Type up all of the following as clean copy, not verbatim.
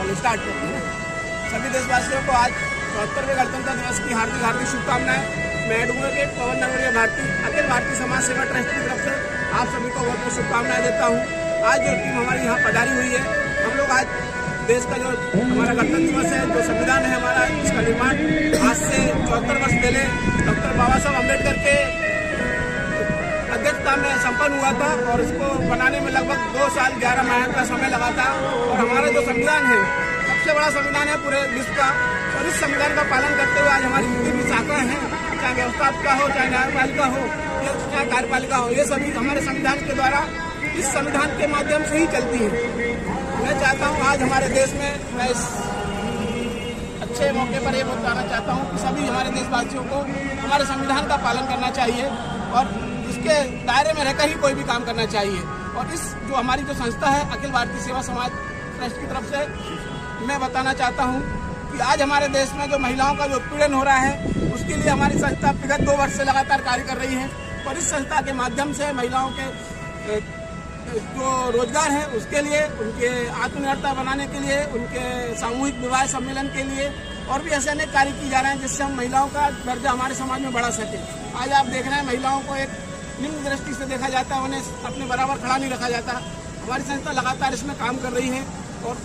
चलो स्टार्ट करते हैं। सभी देशवासियों को आज 74वें गणतंत्र दिवस की हार्दिक हार्दिक शुभकामनाएं। मैं एडवोकेट पवन नवरिया भारती अखिल भारतीय समाज सेवा ट्रस्ट की तरफ से आप सभी को बहुत बहुत शुभकामनाएं देता हूं। आज जो टीम हमारी यहाँ पधारी हुई है, हम लोग आज देश का जो हमारा गणतंत्र दिवस है, जो संविधान है हमारा, इसका निर्माण आज से 74 वर्ष पहले डॉक्टर बाबा साहब अम्बेडकर के अध्यक्षता में संपन्न हुआ था और इसको बनाने में लगभग 2 साल 11 महीने का समय लगा था। और हमारा जो संविधान है सबसे बड़ा संविधान है पूरे विश्व का, और इस संविधान का पालन करते हुए आज हमारी जितनी भी शाखाएं हैं, चाहे व्यवस्थापिका हो, चाहे न्यायपालिका हो, चाहे कार्यपालिका हो, ये सभी हमारे संविधान के द्वारा, इस संविधान के माध्यम से ही चलती है। मैं चाहता हूँ आज हमारे देश में, मैं इस अच्छे मौके पर ये बताना चाहता हूँ कि सभी हमारे देशवासियों को हमारे संविधान का पालन करना चाहिए और इसके दायरे में रहकर ही कोई भी काम करना चाहिए। और इस जो हमारी जो संस्था है अखिल भारतीय सेवा समाज ट्रस्ट की तरफ से मैं बताना चाहता हूँ कि आज हमारे देश में जो महिलाओं का जो उत्पीड़न हो रहा है, उसके लिए हमारी संस्था विगत 2 वर्ष से लगातार कार्य कर रही है। और इस संस्था के माध्यम से महिलाओं के जो रोजगार है उसके लिए, उनके आत्मनिर्भरता बनाने के लिए, उनके सामूहिक विवाह सम्मेलन के लिए और भी ऐसे अनेक कार्य किए जा रहे हैं जिससे हम महिलाओं का दर्जा हमारे समाज में बढ़ा सके। आज आप देख रहे हैं महिलाओं को एक निम्न दृष्टि से देखा जाता है, उन्हें अपने बराबर खड़ा नहीं रखा जाता। हमारी संस्था लगातार इसमें काम कर रही है और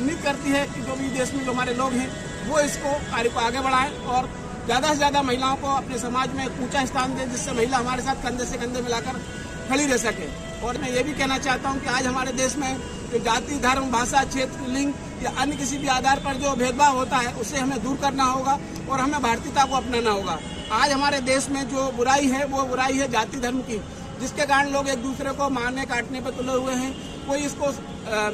उम्मीद करती है कि जो भी देश में जो हमारे लोग हैं वो इसको कार्य को आगे बढ़ाएं और ज़्यादा से ज़्यादा महिलाओं को अपने समाज में एक ऊंचा स्थान दें, जिससे महिला हमारे साथ कंधे से कंधे मिलाकर खड़ी रह सके। और मैं ये भी कहना चाहता हूँ कि आज हमारे देश में जो जाति, धर्म, भाषा, क्षेत्र, लिंग या अन्य किसी भी आधार पर जो भेदभाव होता है उसे हमें दूर करना होगा और हमें भारतीयता को अपनाना होगा। आज हमारे देश में जो बुराई है वो बुराई है जाति धर्म की, जिसके कारण लोग एक दूसरे को मारने काटने पर तुले हुए हैं। कोई इसको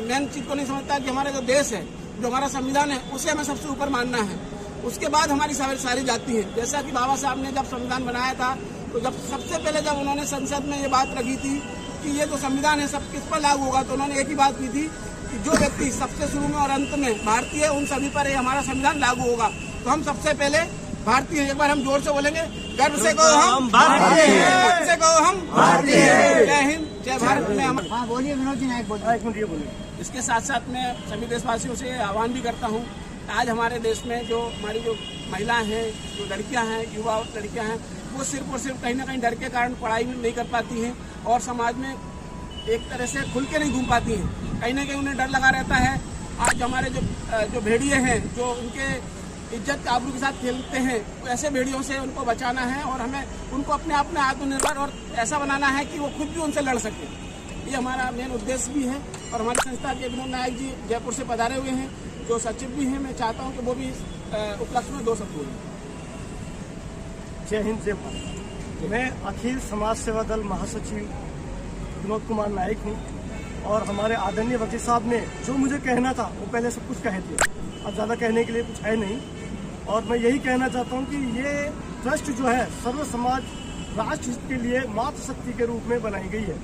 मेन चीज को नहीं समझता कि हमारा जो देश है, जो हमारा संविधान है, उसे हमें सबसे ऊपर मानना है। उसके बाद हमारी सारी जाति है। जैसा कि बाबा साहब ने जब संविधान बनाया था तो जब सबसे पहले जब उन्होंने संसद में ये बात रखी थी कि ये जो संविधान है सब किस पर लागू होगा, तो उन्होंने एक ही बात की थी कि जो व्यक्ति सबसे शुरू में और अंत में भारतीय है, उन सभी पर हमारा संविधान लागू होगा। तो हम सबसे पहले भारतीय हैं। एक बार हम जोर से बोलेंगे, गर्व से कहो हम भारतीय हैं, गर्व से कहो हम भारतीय हैं। जय हिंद, जय भारत। में हम बोलिए विनोद जी, नायक बोलिए। इसके साथ साथ मैं सभी देशवासियों से आह्वान भी करता हूँ, आज हमारे देश में जो हमारी जो महिलाएं हैं, जो लड़कियां हैं, युवा लड़कियां हैं, वो सिर्फ और सिर्फ कहीं ना कहीं डर के कारण पढ़ाई नहीं कर पाती हैं और समाज में एक तरह से खुल के नहीं घूम पाती हैं। कहीं ना कहीं उन्हें डर लगा रहता है। आज हमारे जो भेड़िए हैं, जो उनके इज्जत आबरू के साथ खेलते हैं, तो ऐसे भेड़ियों से उनको बचाना है और हमें उनको अपने आप में आत्मनिर्भर और ऐसा बनाना है कि वो खुद भी उनसे लड़ सके। ये हमारा मेन उद्देश्य भी है। और हमारी संस्था के विनोद नायक जी जयपुर से पधारे हुए हैं, जो सचिव भी हैं। मैं चाहता हूं कि वो भी उपलक्ष्य में 2 शब्द बोलें। जय हिंद, जय भारत। मैं अखिल समाज सेवा दल महासचिव विनोद कुमार नायक हूँ और हमारे आदरणीय वकील साहब ने जो मुझे कहना था वो पहले सब कुछ कह दिया। अब ज़्यादा कहने के लिए कुछ है नहीं। और मैं यही कहना चाहता हूँ कि ये ट्रस्ट जो है सर्व समाज राष्ट्र हित के लिए मातृशक्ति के रूप में बनाई गई है।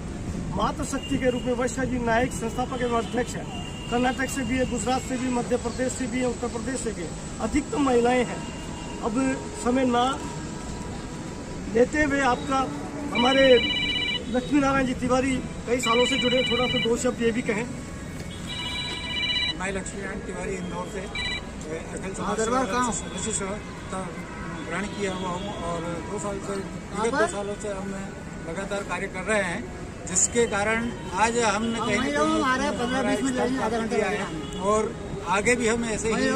मातृशक्ति के रूप में वैश्य जी नायक संस्थापक एवं अध्यक्ष है। कर्नाटक से भी है, गुजरात से भी, मध्य प्रदेश से भी है, उत्तर प्रदेश से भी। अधिकतम महिलाएं हैं। अब समय ना लेते हुए आपका हमारे लक्ष्मी नारायण जी तिवारी कई सालों से जुड़े, थोड़ा सा 2 शब्द ये भी कहें। मैं लक्ष्मी नारायण तिवारी इंदौर से अखिल समाज सदस्य ग्रहण किया हुआ हूँ और 2 सालों से हम लगातार कार्य कर रहे हैं, जिसके कारण आज हमने कहीं किया है और आगे भी हम ऐसे ही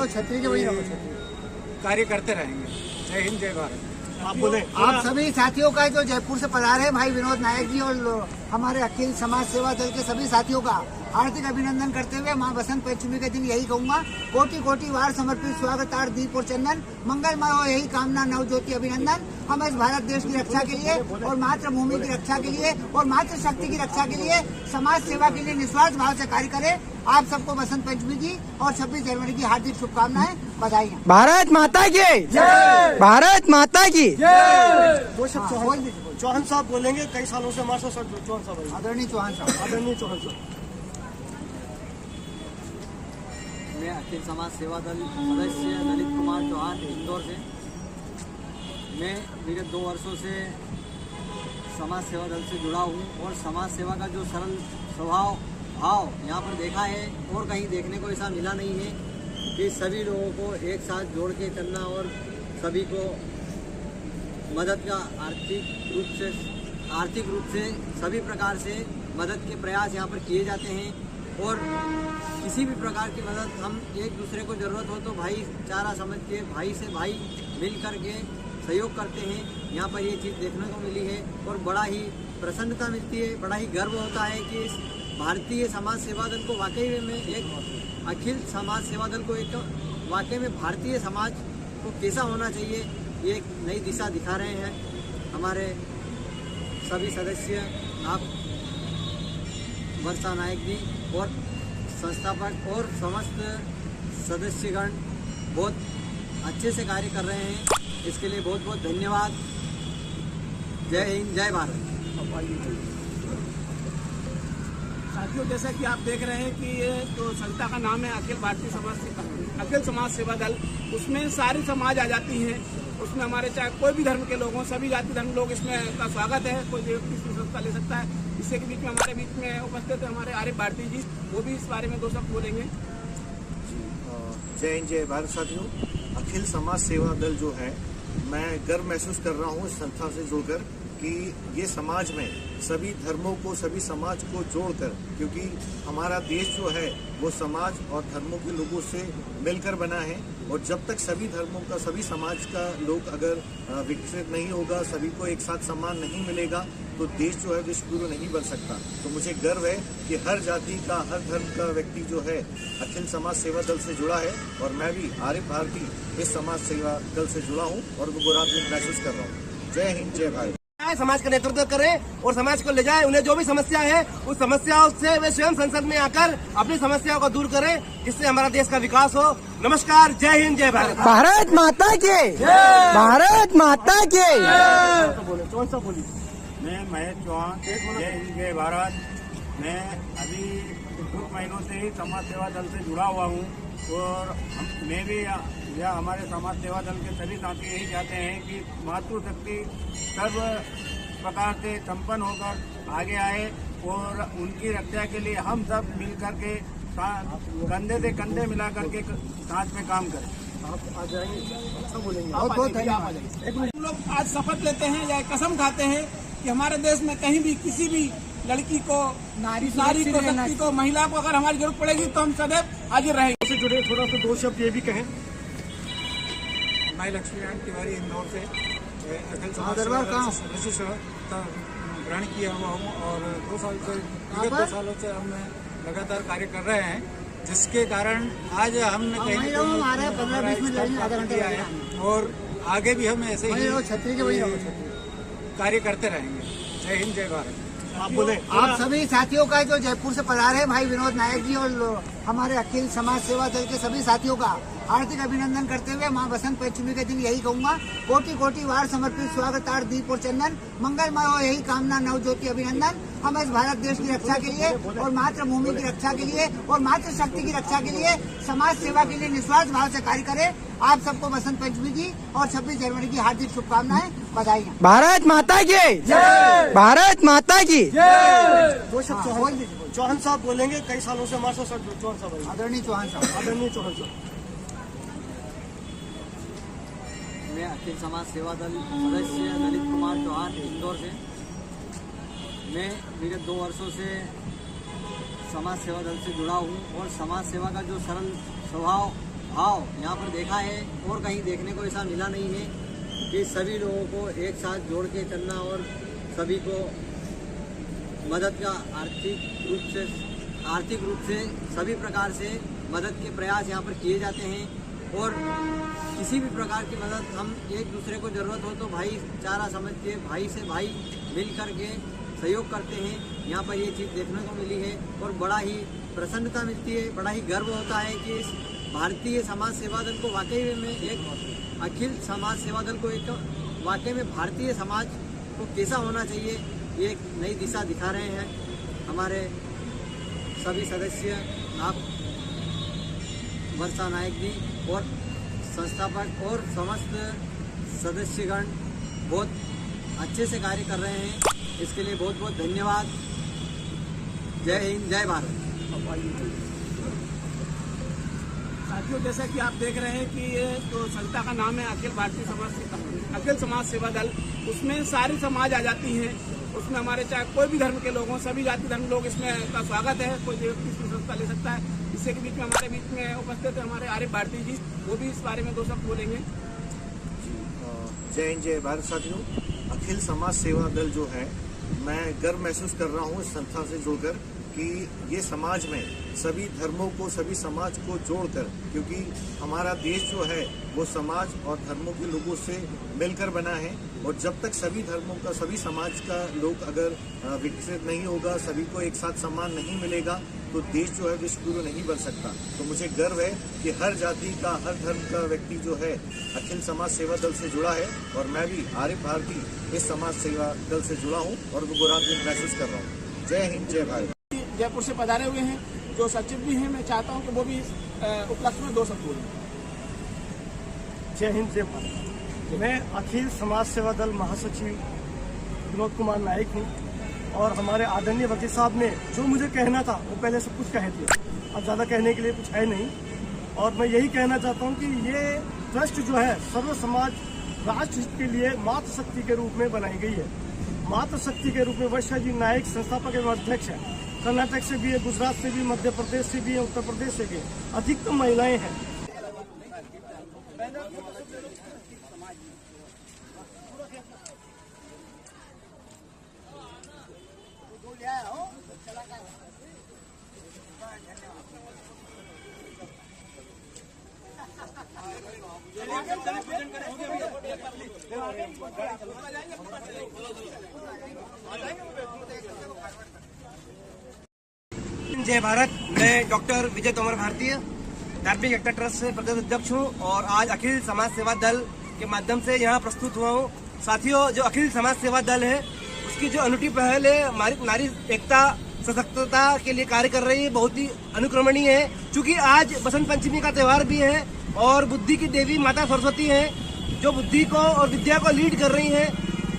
कार्य करते रहेंगे। जय हिंद, जय भारत। आप बोले। आप सभी साथियों का जो जयपुर से पधारे हैं, भाई विनोद नायक जी और हमारे अखिल समाज सेवा दल के सभी साथियों का हार्दिक अभिनंदन करते हुए मां बसंत पंचमी के दिन यही कहूंगा, कोटि कोटि वार समर्पित स्वागतार्थ दीप और चंदन, मंगलमय हो यही कामना, नवज्योति अभिनंदन। हम इस भारत देश की रक्षा के लिए और मातृभूमि की रक्षा के लिए और मातृशक्ति की रक्षा के लिए, समाज सेवा के लिए निस्वार्थ भाव से कार्य करें। आप सबको बसंत पंचमी की और 26 जनवरी की हार्दिक शुभकामनाएं, बधाई। भारत माता की जय, भारत माता की जय। 2 शब्द चौहान साहब बोलेंगे। कई सालों से हमारे साथ चौहान साहब, आदरणीय चौहान साहब। आदरणीय चौहान साहब। मैं अखिल समाज सेवा दल सदस्य ललित कुमार चौहान इंदौर से। मैं विगत 2 वर्षों से समाज सेवा दल से जुड़ा हूँ और समाज सेवा का जो सरल स्वभाव भाव यहाँ पर देखा है और कहीं देखने को ऐसा मिला नहीं है कि सभी लोगों को एक साथ जोड़ के चलना और सभी को मदद का आर्थिक रूप से सभी प्रकार से मदद के प्रयास यहाँ पर किए जाते हैं। और किसी भी प्रकार की मदद हम एक दूसरे को ज़रूरत हो तो भाईचारा समझ के भाई से भाई मिल कर के सहयोग करते हैं। यहाँ पर ये चीज़ देखने को मिली है और बड़ा ही प्रसन्नता मिलती है, बड़ा ही गर्व होता है कि इस भारतीय समाज सेवा दल को वाकई में एक अखिल समाज सेवा दल को एक वाकई में भारतीय समाज को कैसा होना चाहिए ये एक नई दिशा दिखा रहे हैं हमारे सभी सदस्य, आप वर्षा नायक जी और संस्थापक और समस्त सदस्यगण बहुत अच्छे से कार्य कर रहे हैं। इसके लिए बहुत बहुत धन्यवाद। जय हिंद, जय भारत। साथियों, जैसा कि आप देख रहे हैं कि ये जो संस्था का नाम है अखिल समाज सेवा दल, उसमें सारी समाज आ जाती हैं। उसमें हमारे चाहे कोई भी धर्म के लोग हों, सभी जाति धर्म लोग इसमें का स्वागत है। कोई व्यक्ति इसमें संस्था ले सकता है। इससे के बीच में हमारे बीच में उपस्थित है हमारे आरिफ भारती जी, वो भी इस बारे में दो शब्द बोलेंगे। जय हिंद, जय भारत। साथियों, अखिल समाज सेवा दल जो है, मैं गर्व महसूस कर रहा हूँ इस संस्था से जुड़कर कि ये समाज में सभी धर्मों को, सभी समाज को जोड़कर, क्योंकि हमारा देश जो है वो समाज और धर्मों के लोगों से मिलकर बना है। और जब तक सभी धर्मों का, सभी समाज का लोग अगर विकसित नहीं होगा, सभी को एक साथ सम्मान नहीं मिलेगा, तो देश जो है विश्वगुरु नहीं बन सकता। तो मुझे गर्व है कि हर जाति का, हर धर्म का व्यक्ति जो है अखिल समाज सेवा दल से जुड़ा है। और मैं भी आरिफ भारती इस समाज सेवा दल से जुड़ा हूँ और वो गौरव महसूस कर रहा हूँ। जय हिंद, जय भारत। समाज का नेतृत्व करें और समाज को ले जाए। उन्हें जो भी समस्या है उस समस्याओं से वे स्वयं संसद में आकर अपनी समस्याओं को दूर करें, जिससे हमारा देश का विकास हो। नमस्कार, जय हिंद, जय भारत। भारत माता के, भारत माता के। कौन सा बोली? मैं महेश चौहान, जय हिंद, जय भारत। मैं अभी कुछ महीनों से ही समाज सेवा दल से जुड़ा हुआ हूँ और मैं भी या हमारे समाज सेवा दल के सभी साथी यही चाहते हैं कि मातृशक्ति सर्व प्रकार से संपन्न होकर आगे आए और उनकी रक्षा के लिए हम सब मिल करके कंधे से कंधे मिला करके साथ में काम करें। आप आ जाएंगे, अच्छा बोलेंगे। बहुत बहुत धन्यवाद। हम लोग आज शपथ लेते हैं या कसम खाते हैं कि हमारे देश में कहीं भी किसी भी लड़की को, नारी को, शक्ति को, महिला को अगर हमारी जरूरत पड़ेगी तो हम सदैव हाजिर रहेंगे। से जुड़े थोड़ा सा दो शब्द ये भी कहें। मैं लक्ष्मीकांत तिवारी इंदौर से अखिल समाज दरबार कहाँ? सदस्य ग्रहण किया हुआ हूँ और 2 साल से, विगत 2 सालों से हम लगातार कार्य कर रहे हैं, जिसके कारण आज हमने कहीं ना कहीं 15-20 मिनट लगेंगे, आधा घंटा किया है और आगे भी हम ऐसे ही कार्य करते रहेंगे। जय हिंद, जय भारत। आप बोले। आप सभी साथियों का जो जयपुर से पधारे हैं, भाई विनोद नायक जी और हमारे अखिल समाज सेवा दल के सभी साथियों का हार्दिक अभिनंदन करते हुए मां बसंत पंचमी के दिन यही कहूंगा, कोटि कोटि वार समर्पित स्वागतार्थ दीप और चंदन, मंगलमय हो यही कामना, नवज्योति अभिनंदन। हम इस भारत देश की रक्षा के लिए और मातृभूमि की रक्षा के लिए और मातृशक्ति की रक्षा के लिए, समाज सेवा के लिए निस्वार्थ भाव से कार्य करें। आप सबको बसंत पंचमी की और 26 जनवरी की हार्दिक शुभकामनाएं, बधाई। भारत माता की जय, भारत माता की जय। दो शब्द चौहान साहब बोलेंगे। कई सालों से हमारे साथ चौहान साहब, आदरणीय चौहान साहब। आदरणीय चौहान साहब। मैं अखिल समाज सेवा दल सदस्य ललित कुमार चौहान इंदौर से। मैं विगत 2 वर्षों से समाज सेवा दल से जुड़ा हूँ और समाज सेवा का जो सरल स्वभाव भाव यहाँ पर देखा है और कहीं देखने को ऐसा मिला नहीं है कि सभी लोगों को एक साथ जोड़ के चलना और सभी को मदद का आर्थिक रूप से सभी प्रकार से मदद के प्रयास यहाँ पर किए जाते हैं। और किसी भी प्रकार की मदद हम एक दूसरे को ज़रूरत हो तो भाईचारा समझ के भाई से भाई मिल कर के सहयोग करते हैं। यहाँ पर ये चीज़ देखने को मिली है और बड़ा ही प्रसन्नता मिलती है, बड़ा ही गर्व होता है कि इस भारतीय समाज सेवा दल को वाकई में एक अखिल समाज सेवा दल को एक वाकई में भारतीय समाज को कैसा होना चाहिए ये एक नई दिशा दिखा रहे हैं हमारे सभी सदस्य, आप वर्षा नायक जी और संस्थापक और समस्त सदस्यगण बहुत अच्छे से कार्य कर रहे हैं। इसके लिए बहुत बहुत धन्यवाद। जय हिंद, जय भारत। साथियों, जैसा कि आप देख रहे हैं कि ये जो संस्था का नाम है अखिल समाज सेवा दल, उसमें सारी समाज आ जाती है। उसमें हमारे चाहे कोई भी धर्म के लोग हों, सभी जाति धर्म लोग इसमें का स्वागत है। कोई व्यक्ति इसमें संस्था ले सकता है। इससे के बीच में हमारे बीच में उपस्थित है हमारे आरिफ भारती जी, वो भी इस बारे में 2 शब्द बोलेंगे। जय हिंद, जय भारत। साथियों, अखिल समाज सेवा दल जो है, मैं गर्व महसूस कर रहा हूँ इस संस्था से जुड़कर कि ये समाज में सभी धर्मों को, सभी समाज को जोड़कर, क्योंकि हमारा देश जो है वो समाज और धर्मों के लोगों से मिलकर बना है। और जब तक सभी धर्मों का, सभी समाज का लोग अगर विकसित नहीं होगा, सभी को एक साथ सम्मान नहीं मिलेगा, तो देश जो है विश्वगुरु नहीं बन सकता। तो मुझे गर्व है कि हर जाति का, हर धर्म का व्यक्ति जो है अखिल समाज सेवा दल से जुड़ा है। और मैं भी आरिफ भारती इस समाज सेवा दल से जुड़ा हूँ और वो गौरवान्वित महसूस कर रहा हूँ। जय हिंद, जय भारत। जयपुर से पधारे हुए हैं जो सचिव भी हैं, मैं चाहता हूं कि वो भी उपलक्ष्य में 2 शब्द बोलें। जय हिंद, जय भारत। मैं अखिल समाज सेवा दल महासचिव विनोद कुमार नायक हूँ और हमारे आदरणीय वकील साहब ने जो मुझे कहना था वो पहले सब कुछ कह दिया। अब ज़्यादा कहने के लिए कुछ है नहीं। और मैं यही कहना चाहता हूँ कि ये ट्रस्ट जो है सर्व समाज राष्ट्र हित के लिए मातृशक्ति के रूप में बनाई गई है। मातृशक्ति के रूप में वर्षा जी नायक संस्थापक एवं अध्यक्ष है। कर्नाटक से भी है, गुजरात से भी, मध्य प्रदेश से भी है, उत्तर प्रदेश से भी। अधिकतम महिलाएं हैं। जय भारत। मैं डॉक्टर विजय तोमर भारतीय धार्मिक एकता ट्रस्ट से प्रदेश अध्यक्ष हूँ और आज अखिल समाज सेवा दल के माध्यम से यहाँ प्रस्तुत हुआ हूँ। साथियों, जो अखिल समाज सेवा दल है उसकी जो अनूठी पहल है हमारी नारी एकता सशक्तता के लिए कार्य कर रही है, बहुत ही अनुक्रमणीय है। क्योंकि आज बसंत पंचमी का त्यौहार भी है और बुद्धि की देवी माता सरस्वती है, जो बुद्धि को और विद्या को लीड कर रही है,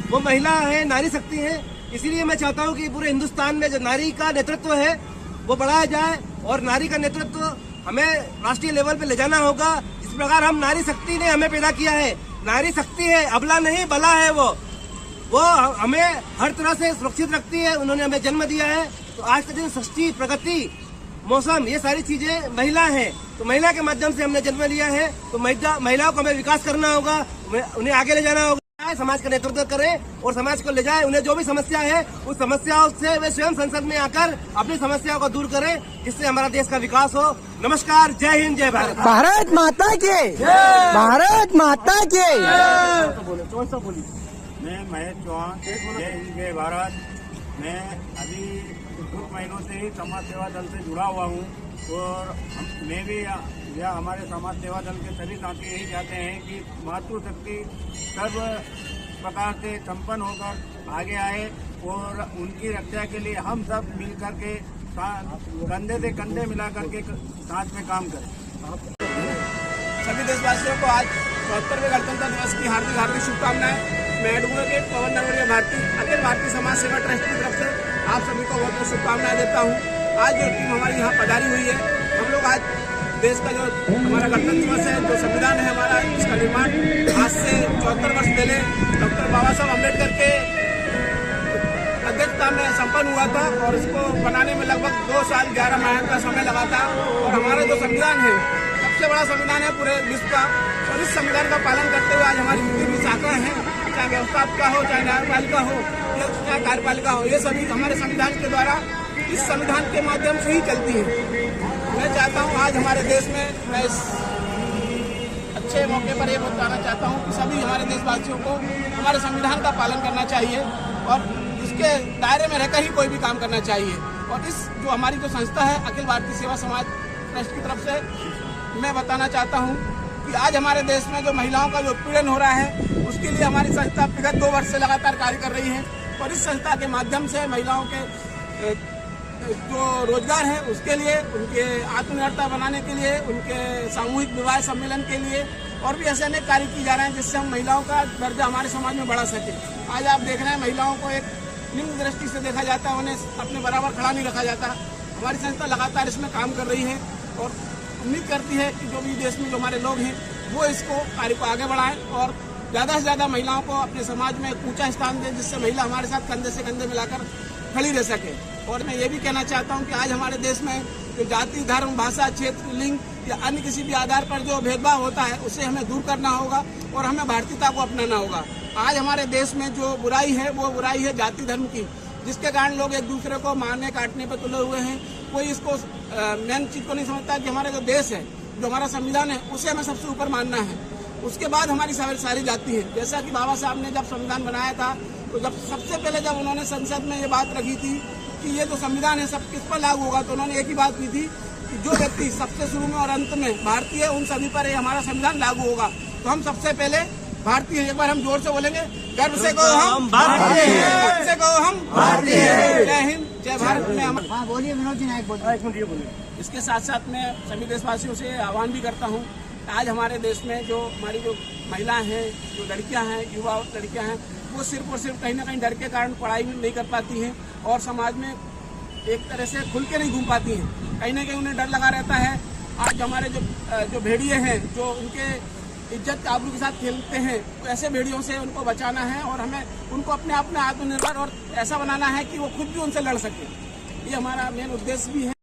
वो महिला है, नारी शक्ति है। इसीलिए मैं चाहता हूँ कि पूरे हिंदुस्तान में जो नारी का नेतृत्व है वो बढ़ाया जाए और नारी का नेतृत्व हमें राष्ट्रीय लेवल पे ले जाना होगा। जिस प्रकार हम नारी शक्ति ने हमें पैदा किया है, नारी शक्ति है, अबला नहीं बला है। वो हमें हर तरह से सुरक्षित रखती है। उन्होंने हमें जन्म दिया है। तो आज के दिन सृष्टि, प्रगति, मौसम, ये सारी चीजें महिला है। तो महिला के माध्यम से हमने जन्म लिया है। तो महिलाओं को हमें विकास करना होगा, उन्हें आगे ले जाना होगा, समाज का नेतृत्व करें और समाज को ले जाए। उन्हें जो भी समस्या है उस समस्याओं से वे स्वयं संसद में आकर अपनी समस्याओं को दूर करें, जिससे हमारा देश का विकास हो। नमस्कार, जय हिंद, जय भारत। भारत माता के, भारत माता के। मैं महेश चौहान, जय हिंद, जय भारत। मैं अभी कुछ महीनों से ही समाज सेवा दल से जुड़ा हुआ हूँ और मैं भी या हमारे समाज सेवा दल के सभी साथी यही चाहते हैं कि मातृशक्ति सर्व प्रकार से संपन्न होकर आगे आए और उनकी रक्षा के लिए हम सब मिल करके कंधे से कंधे मिला करके साथ में काम करें। सभी देशवासियों को आज 74वें गणतंत्र दिवस की हार्दिक हार्दिक शुभकामनाएं। मैं एडवोकेट पवन नरवरिया भारती अखिल भारतीय समाज सेवा ट्रस्ट की तरफ से आप सभी को बहुत बहुत शुभकामनाएं देता हूँ। आज जो टीम हमारी यहाँ पधारी हुई है, हम लोग आज देश का जो हमारा गणतंत्र दिवस है, जो संविधान है हमारा, इसका निर्माण आज से 74 वर्ष पहले डॉक्टर बाबा साहब अम्बेडकर के अध्यक्षता में संपन्न हुआ था और इसको बनाने में लगभग 2 साल 11 माह का समय लगा था। और हमारा जो संविधान है सबसे बड़ा संविधान है पूरे विश्व का। और इस संविधान का पालन करते हुए आज हमारी जितनी भी शाखाएं हैं, चाहे व्यवस्थापिका हो, चाहे न्यायपालिका हो, चाहे कार्यपालिका हो, ये सभी हमारे संविधान के द्वारा, इस संविधान के माध्यम से ही चलती है। मैं चाहता हूँ आज हमारे देश में, मैं इस अच्छे मौके पर ये बताना चाहता हूँ कि सभी हमारे देशवासियों को हमारे संविधान का पालन करना चाहिए और इसके दायरे में रहकर ही कोई भी काम करना चाहिए। और इस जो हमारी जो संस्था है अखिल भारतीय सेवा समाज ट्रस्ट की तरफ से मैं बताना चाहता हूँ कि आज हमारे देश में जो महिलाओं का जो उत्पीड़न हो रहा है, उसके लिए हमारी संस्था विगत 2 वर्ष से लगातार कार्य कर रही है। और इस संस्था के माध्यम से महिलाओं के जो रोजगार है उसके लिए, उनके आत्मनिर्भरता बनाने के लिए, उनके सामूहिक विवाह सम्मेलन के लिए और भी ऐसे अनेक कार्य किए जा रहे हैं जिससे हम महिलाओं का दर्जा हमारे समाज में बढ़ा सके। आज आप देख रहे हैं महिलाओं को एक निम्न दृष्टि से देखा जाता है, उन्हें अपने बराबर खड़ा नहीं रखा जाता। हमारी संस्था लगातार इसमें काम कर रही है और उम्मीद करती है कि जो भी देश में जो हमारे लोग हैं वो इसको कार्य को आगे बढ़ाएं और ज़्यादा से ज़्यादा महिलाओं को अपने समाज में एक ऊंचा स्थान दें, जिससे महिला हमारे साथ कंधे से कंधे मिलाकर खड़ी रह सके। और मैं ये भी कहना चाहता हूँ कि आज हमारे देश में जो जाति, धर्म, भाषा, क्षेत्र, लिंग या अन्य किसी भी आधार पर जो भेदभाव होता है उसे हमें दूर करना होगा और हमें भारतीयता को अपनाना होगा। आज हमारे देश में जो बुराई है वो बुराई है जाति धर्म की, जिसके कारण लोग एक दूसरे को मारने काटने पर तुले हुए हैं। कोई इसको मेन चीज को नहीं समझता कि हमारा जो देश है, जो हमारा संविधान है, उसे हमें सबसे ऊपर मानना है। उसके बाद हमारी सारी जाति है। जैसा कि बाबा साहब ने जब संविधान बनाया था तो जब सबसे पहले जब उन्होंने संसद में ये बात रखी थी कि ये जो संविधान है सब किस पर लागू होगा, तो उन्होंने एक ही बात की थी कि जो व्यक्ति सबसे शुरू में और अंत में भारतीय है उन सभी पर हमारा संविधान लागू होगा। तो हम सबसे पहले भारतीय। एक बार हम जोर से बोलेंगे, गर्व से कहो हम भारतीय हैं, गर्व से कहो हम भारतीय हैं। जय हिंद, जय भारत। में हम बोलिए विनोद जी नायक बोलिए। एक मिनट ये बोलिए। इसके साथ साथ मैं सभी देशवासियों से आह्वान भी करता हूँ, आज हमारे देश में जो हमारी जो महिलाएं हैं, जो लड़कियां हैं, युवा लड़कियां हैं, वो सिर्फ और सिर्फ कहीं ना कहीं डर के कारण पढ़ाई भी नहीं कर पाती हैं और समाज में एक तरह से खुल के नहीं घूम पाती हैं। कहीं ना कहीं उन्हें डर लगा रहता है। आज हमारे जो भेड़िए हैं, जो उनके इज्जत आबरू के साथ खेलते हैं, तो ऐसे भेड़ियों से उनको बचाना है और हमें उनको अपने आप में आत्मनिर्भर और ऐसा बनाना है कि वो खुद भी उनसे लड़ सके। ये हमारा मेन उद्देश्य भी है।